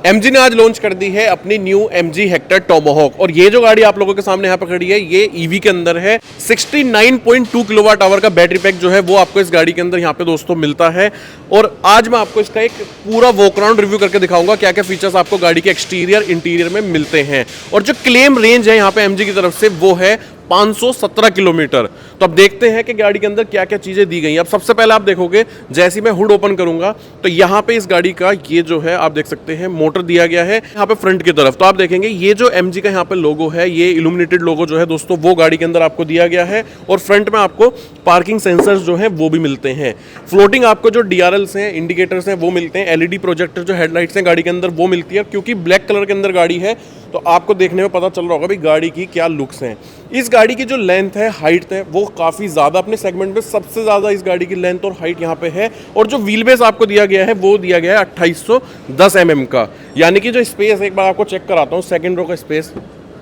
MG ने आज launch कर दी है अपनी न्यू MG हेक्टर टोमोहॉक। और ये जो गाड़ी आप लोगों के सामने यहाँ पर खड़ी है ये EV के अंदर है। 69.2 किलोवाट आवर का बैटरी पैक जो है वो आपको इस गाड़ी के अंदर यहाँ पे दोस्तों मिलता है। और आज मैं आपको इसका एक पूरा वॉक अराउंड रिव्यू करके दिखाऊंगा क्या क्या फीचर्स आपको गाड़ी के एक्सटीरियर इंटीरियर में मिलते हैं। और जो क्लेम रेंज है यहाँ पे MG की तरफ से वो है 517 किलोमीटर। तो अब देखते हैं कि गाड़ी के अंदर क्या क्या चीजें दी गई हैं। अब सबसे पहले आप देखोगे जैसे ही मैं हुड ओपन करूंगा तो यहाँ पे इस गाड़ी का ये जो है आप देख सकते हैं मोटर दिया गया है यहाँ पे फ्रंट की तरफ। तो आप देखेंगे ये जो MG का यहाँ पे लोगो है ये इल्यूमिनेटेड लोगो जो है दोस्तों वो गाड़ी के अंदर आपको दिया गया है। और फ्रंट में आपको पार्किंग सेंसर्स जो है वो भी मिलते हैं। फ्लोटिंग आपको जो DRLs हैं इंडिकेटर्स हैं वो मिलते हैं। LED प्रोजेक्टर जो हेडलाइट्स हैं गाड़ी के अंदर वो मिलती है। क्योंकि ब्लैक कलर के अंदर गाड़ी है तो आपको देखने में पता चल रहा होगा भाई गाड़ी की क्या लुक्स हैं। इस गाड़ी की जो लेंथ है हाइट है वो काफ़ी ज़्यादा अपने सेगमेंट में सबसे ज़्यादा इस गाड़ी की लेंथ और हाइट यहाँ पे है। और जो व्हील बेस आपको दिया गया है वो दिया गया है 2810 mm का। यानी कि जो स्पेस एक बार आपको चेक कराता हूँ सेकेंड रो का स्पेस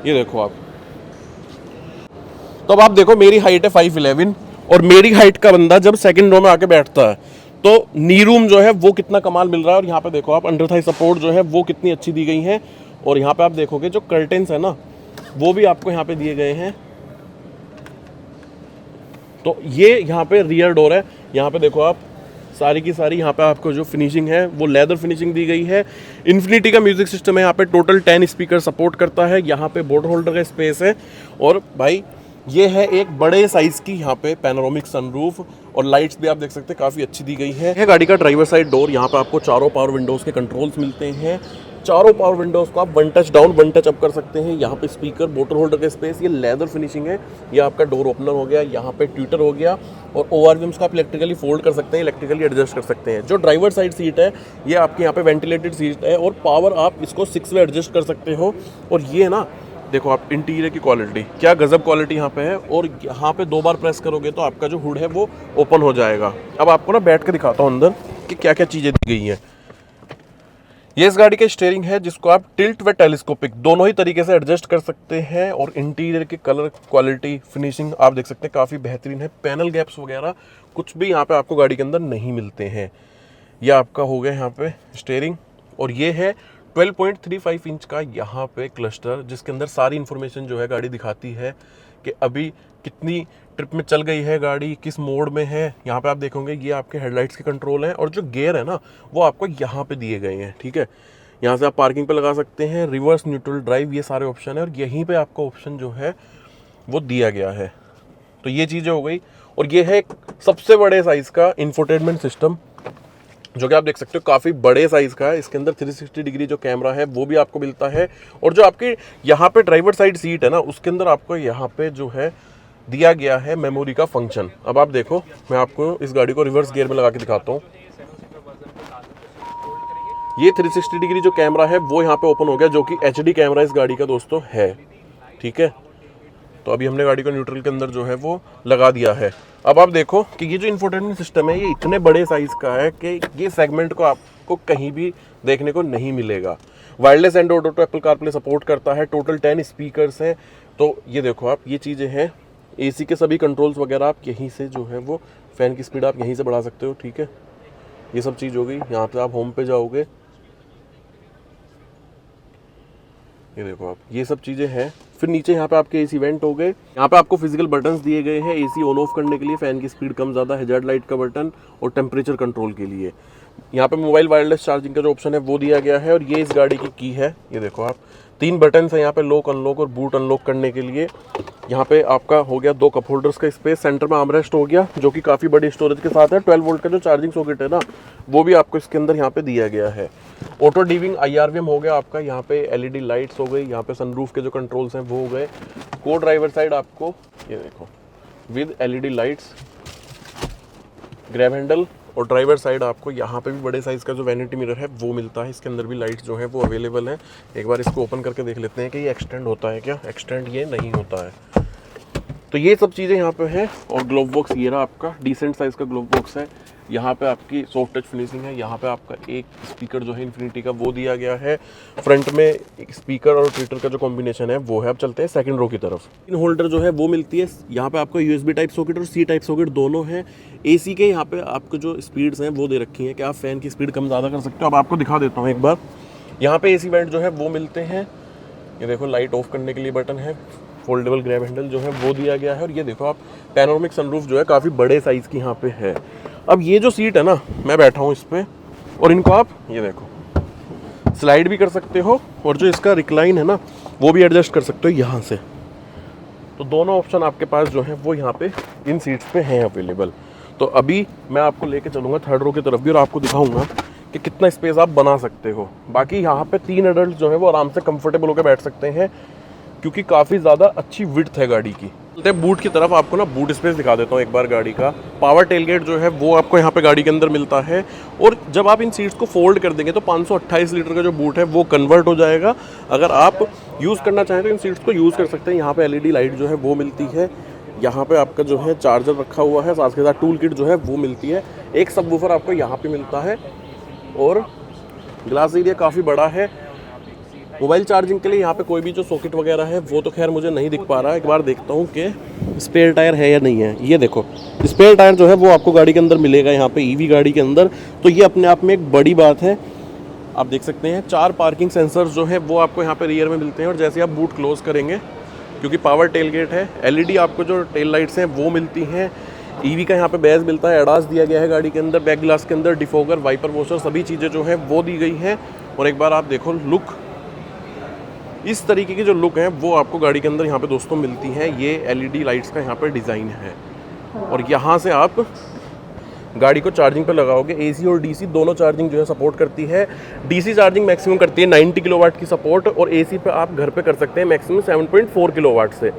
ये देखो आप। तो अब आप देखो मेरी हाइट है 5'11" और मेरी हाइट का बंदा जब सेकेंड रो में आके बैठता है तो नी रूम जो है वो कितना कमाल मिल रहा है। और यहाँ पे देखो आप अंडर थाई सपोर्ट जो है वो कितनी अच्छी दी गई है। और यहाँ पे आप देखोगे जो कर्टेन्स है ना वो भी आपको यहाँ पे दिए गए हैं। तो ये यहाँ पे रियर डोर है। यहाँ पे देखो आप सारी की सारी यहाँ पे आपको जो फिनिशिंग है वो लेदर फिनिशिंग दी गई है। इन्फिनिटी का म्यूजिक सिस्टम है। यहाँ पे टोटल 10 स्पीकर सपोर्ट करता है। यहाँ पे बोर्ड होल्डर का स्पेस है। और भाई ये है एक बड़े साइज की यहाँ पे पैनोरामिक सनरूफ। और लाइट्स भी आप देख सकते हैं काफ़ी अच्छी दी गई है। गाड़ी का ड्राइवर साइड डोर यहाँ पे आपको चारों पावर विंडोज़ के कंट्रोल्स मिलते हैं। चारों पावर विंडोज़ को आप 1 टच डाउन 1 टच अप कर सकते हैं। यहाँ पे स्पीकर बोतल होल्डर का स्पेस ये लेदर फिनिशिंग है। ये आपका डोर ओपनर हो गया। यहाँ पे ट्विटर हो गया। और ORVMs का आप इलेक्ट्रिकली फोल्ड कर सकते हैं इलेक्ट्रिकली एडजस्ट कर सकते हैं। जो ड्राइवर साइड सीट है ये आपके यहाँ पे वेंटिलेटेड सीट है। और पावर आप इसको 6 वे एडजस्ट कर सकते हो। और ये ना देखो आप इंटीरियर की क्वालिटी क्या गजब क्वालिटी यहाँ पे है। और यहाँ पे 2 बार प्रेस करोगे तो आपका जो हुड है वो ओपन हो जाएगा। अब आपको ना बैठ कर दिखाता हूँ अंदर कि क्या क्या चीज़ें दी गई हैं। ये इस गाड़ी का स्टीयरिंग है जिसको आप टिल्ट व टेलीस्कोपिक दोनों ही तरीके से एडजस्ट कर सकते हैं। और इंटीरियर की कलर क्वालिटी फिनिशिंग आप देख सकते हैं काफ़ी बेहतरीन है। पैनल गैप्स वगैरह कुछ भी यहाँ पे आपको गाड़ी के अंदर नहीं मिलते हैं। यह आपका हो गया यहाँ पे स्टीयरिंग। और ये है 12.35 इंच का यहाँ पे क्लस्टर जिसके अंदर सारी इन्फॉर्मेशन जो है गाड़ी दिखाती है कि अभी कितनी ट्रिप में चल गई है गाड़ी किस मोड में है। यहाँ पे आप देखोगे ये आपके हेडलाइट्स के कंट्रोल हैं। और जो गियर है ना वो आपको यहाँ पे दिए गए हैं। ठीक है यहाँ से आप पार्किंग पे लगा सकते हैं। रिवर्स न्यूट्रल ड्राइव ये सारे ऑप्शन है। और यहीं पे आपका ऑप्शन जो है वो दिया गया है। तो ये चीज़ें हो गई। और ये है एक सबसे बड़े साइज का इंफोटेनमेंट सिस्टम जो कि आप देख सकते हो काफ़ी बड़े साइज़ का है। इसके अंदर 360 डिग्री जो कैमरा है वो भी आपको मिलता है। और जो आपके यहाँ पे ड्राइवर साइड सीट है ना उसके अंदर आपको यहाँ पे जो है दिया गया है मेमोरी का फंक्शन। अब आप देखो मैं आपको इस गाड़ी को रिवर्स गियर में लगा के दिखाता हूँ। ये 360 डिग्री जो कैमरा है वो यहाँ पे ओपन हो गया जो कि HD कैमरा इस गाड़ी का दोस्तों है। ठीक है तो अभी हमने गाड़ी को न्यूट्रल के अंदर जो है वो लगा दिया है। अब आप देखो कि ये जो इंफोटेनमेंट सिस्टम है ये इतने बड़े साइज का है कि ये सेगमेंट को आपको कहीं भी देखने को नहीं मिलेगा। Wireless Android auto Apple CarPlay support करता है। टोटल 10 स्पीकर्स हैं। तो ये देखो आप ये चीज़ें हैं। AC के सभी कंट्रोल्स वगैरह आप यहीं से जो है वो फ़ैन की स्पीड आप यहीं से बढ़ा सकते हो। ठीक है ये सब चीज़ हो गई। यहाँ पे आप होम पे जाओगे ये देखो आप ये सब चीज़ें हैं। फिर नीचे यहाँ पे आपके AC वेंट हो गए। यहाँ पे आपको फिजिकल बटन्स दिए गए हैं AC ऑन ऑफ करने के लिए, फैन की स्पीड कम ज़्यादा, हैजार्ड लाइट का बटन और टेम्परेचर कंट्रोल के लिए। यहाँ पे मोबाइल वायरलेस चार्जिंग का जो ऑप्शन है वो दिया गया है। और ये इस गाड़ी की है। ये देखो आप 3 बटन्स हैं यहाँ पे लॉक अनलॉक और बूट अनलॉक करने के लिए। यहाँ पे आपका हो गया 2 कप होल्डर्स का स्पेस। सेंटर में आर्मरेस्ट हो गया जो कि काफ़ी बड़ी स्टोरेज के साथ है। 12 वोल्ट का जो चार्जिंग सॉकेट है ना वो भी आपको इसके अंदर यहाँ पे दिया गया है। ऑटो डीविंग IRVM हो गया आपका। यहाँ पे LED लाइट्स हो गई। यहाँ पे सनरूफ के जो कंट्रोल्स हैं वो हो गए। को ड्राइवर साइड आपको ये देखो with LED lights, grab handle. और ड्राइवर साइड आपको यहाँ पे भी बड़े साइज़ का जो वैनिटी मिरर है वो मिलता है। इसके अंदर भी लाइट्स जो है वो अवेलेबल है। एक बार इसको ओपन करके देख लेते हैं कि ये एक्सटेंड होता है क्या। एक्सटेंड ये नहीं होता है। तो ये सब चीज़ें यहाँ पे है। और ग्लोव बॉक्स ये रहा आपका डिसेंट साइज़ का ग्लोव बॉक्स है। यहाँ पे आपकी सॉफ्ट टच फिनिशिंग है। यहाँ पे आपका एक स्पीकर जो है इन्फिनिटी का वो दिया गया है। फ्रंट में एक स्पीकर और ट्विटर का जो कॉम्बिनेशन है वो है। अब चलते हैं सेकंड रो की तरफ। इन होल्डर जो है वो मिलती है। यहाँ पे आपका USB टाइप सॉकेट और C टाइप सॉकेट दोनों हैं। AC के यहाँ पे आपको जो स्पीड्स हैं वो दे रखी हैं कि आप फैन की स्पीड कम ज़्यादा कर सकते हो। अब आपको दिखा देता हूँ एक बार। यहाँ पे एसी वेंट जो है वो मिलते हैं। ये देखो लाइट ऑफ करने के लिए बटन है, फोल्डेबल ग्रैब हैंडल जो है वो दिया गया है। और ये देखो आप पैनोरामिक सनरूफ जो है काफ़ी बड़े साइज़ की यहाँ पे है। अब ये जो सीट है ना, मैं बैठा हूँ इस पर, और इनको आप ये देखो स्लाइड भी कर सकते हो, और जो इसका रिक्लाइन है ना वो भी एडजस्ट कर सकते हो यहाँ से। तो दोनों ऑप्शन आपके पास जो है वो यहाँ पे इन सीट्स पे हैं अवेलेबल। तो अभी मैं आपको लेके चलूँगा थर्ड रो की तरफ भी, और आपको दिखाऊंगा कि कितना स्पेस आप बना सकते हो। बाकी यहाँ पे 3 एडल्ट जो है वो आराम से कंफर्टेबल होकर बैठ सकते हैं, क्योंकि काफ़ी ज़्यादा अच्छी विड्थ है गाड़ी की। चलते हैं बूट की तरफ, आपको ना बूट स्पेस दिखा देता हूँ एक बार गाड़ी का। पावर टेलगेट जो है वो आपको यहाँ पे गाड़ी के अंदर मिलता है, और जब आप इन सीट्स को फोल्ड कर देंगे तो 528 लीटर का जो बूट है वो कन्वर्ट हो जाएगा। अगर आप यूज़ करना चाहें तो इन सीट्स को यूज़ कर सकते हैं। यहाँ पे LED लाइट जो है वो मिलती है, यहाँ पे आपका जो है चार्जर रखा हुआ है, साथ के साथ टूल किट जो है वो मिलती है। एक सबवूफर आपको यहाँ पे मिलता है, और ग्लास एरिया काफ़ी बड़ा है। मोबाइल चार्जिंग के लिए यहाँ पे कोई भी जो सॉकेट वगैरह है वो तो खैर मुझे नहीं दिख पा रहा है। एक बार देखता हूँ कि स्पेयर टायर है या नहीं है। ये देखो स्पेयर टायर जो है वो आपको गाड़ी के अंदर मिलेगा, यहाँ पे EV गाड़ी के अंदर। तो ये अपने आप में एक बड़ी बात है। आप देख सकते हैं 4 पार्किंग सेंसर्स जो है वो आपको यहाँ पे रियर में मिलते हैं, और जैसे आप बूट क्लोज करेंगे, क्योंकि पावर टेलगेट है, LED आपको जो टेल लाइट्स हैं वो मिलती हैं। EV का यहाँ पे बैज मिलता है, एडास दिया गया है गाड़ी के अंदर, बैक ग्लास के अंदर डिफोगर, वाइपर वॉशर, सभी चीज़ें जो है वो दी गई हैं। और एक बार आप देखो लुक, इस तरीके की जो लुक है वो आपको गाड़ी के अंदर यहाँ पे दोस्तों मिलती है। ये LED लाइट्स का यहाँ पर डिज़ाइन है, और यहाँ से आप गाड़ी को चार्जिंग पर लगाओगे। AC और DC दोनों चार्जिंग जो है सपोर्ट करती है। DC चार्जिंग मैक्सिमम करती है 90 किलोवाट की सपोर्ट, और AC पे आप घर पे कर सकते हैं मैक्सिमम 7.4 किलोवाट से।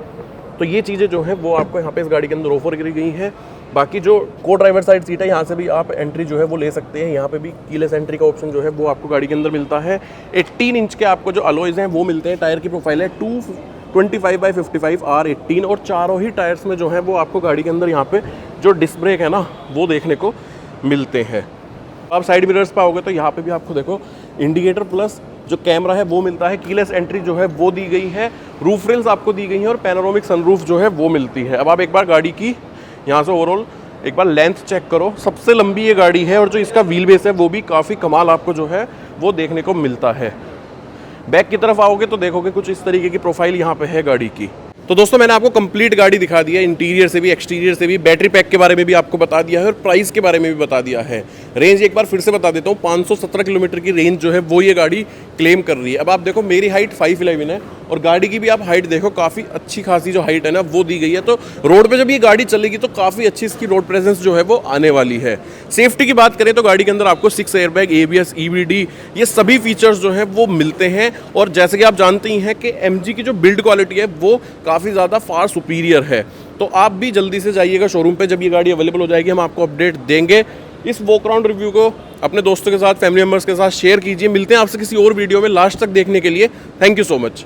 तो ये चीज़ें जो हैं वो आपको यहाँ पे इस गाड़ी के अंदर ऑफर करी गई हैं। बाकी जो को ड्राइवर साइड सीट है, यहाँ से भी आप एंट्री जो है वो ले सकते हैं। यहाँ पे भी कीलेस एंट्री का ऑप्शन जो है वो आपको गाड़ी के अंदर मिलता है। 18 इंच के आपको जो अलॉयज़ हैं वो मिलते हैं। टायर की प्रोफाइल है 225/55 R18, और चारों ही टायर्स में जो है वो आपको गाड़ी के अंदर यहाँ पे जो डिस्क ब्रेक है ना वो देखने को मिलते हैं। आप साइड मिरर्स पे आओगे तो यहाँ पे भी आपको देखो इंडिकेटर प्लस जो कैमरा है वो मिलता है। कीलेस एंट्री जो है वो दी गई है, रूफ रेल्स आपको दी गई हैं, और पैनोरामिक सनरूफ जो है वो मिलती है। अब आप एक बार गाड़ी की यहाँ से ओवरऑल एक बार लेंथ चेक करो। सबसे लंबी ये गाड़ी है, और जो इसका व्हील बेस है वो भी काफ़ी कमाल आपको जो है वो देखने को मिलता है। बैक की तरफ आओगे तो देखोगे कुछ इस तरीके की प्रोफाइल यहाँ पे है गाड़ी की। तो दोस्तों मैंने आपको कंप्लीट गाड़ी दिखा दी है, इंटीरियर से भी एक्सटीरियर से भी। बैटरी पैक के बारे में भी आपको बता दिया है, और प्राइस के बारे में भी बता दिया है। रेंज एक बार फिर से बता देता हूँ, 517 किलोमीटर की रेंज जो है वो ये गाड़ी क्लेम कर रही है। अब आप देखो मेरी हाइट 5'11" है, और गाड़ी की भी आप हाइट देखो, काफ़ी अच्छी खासी जो हाइट है ना वो दी गई है। तो रोड पे जब ये गाड़ी चलेगी तो काफ़ी अच्छी इसकी रोड प्रेजेंस जो है वो आने वाली है। सेफ्टी की बात करें तो गाड़ी के अंदर आपको 6 एयरबैग, ABS, EBD ये सभी फीचर्स जो हैं वो मिलते हैं। और जैसे कि आप जानते ही हैं कि MG की जो बिल्ड क्वालिटी है वो काफ़ी ज़्यादा फार सुपीरियर है। तो आप भी जल्दी से जाइएगा शोरूम पे, जब ये गाड़ी अवेलेबल हो जाएगी हम आपको अपडेट देंगे। इस वॉक अराउंड रिव्यू को अपने दोस्तों के साथ, फैमिली मेम्बर्स के साथ शेयर कीजिए। मिलते हैं आपसे किसी और वीडियो में। लास्ट तक देखने के लिए थैंक यू सो मच।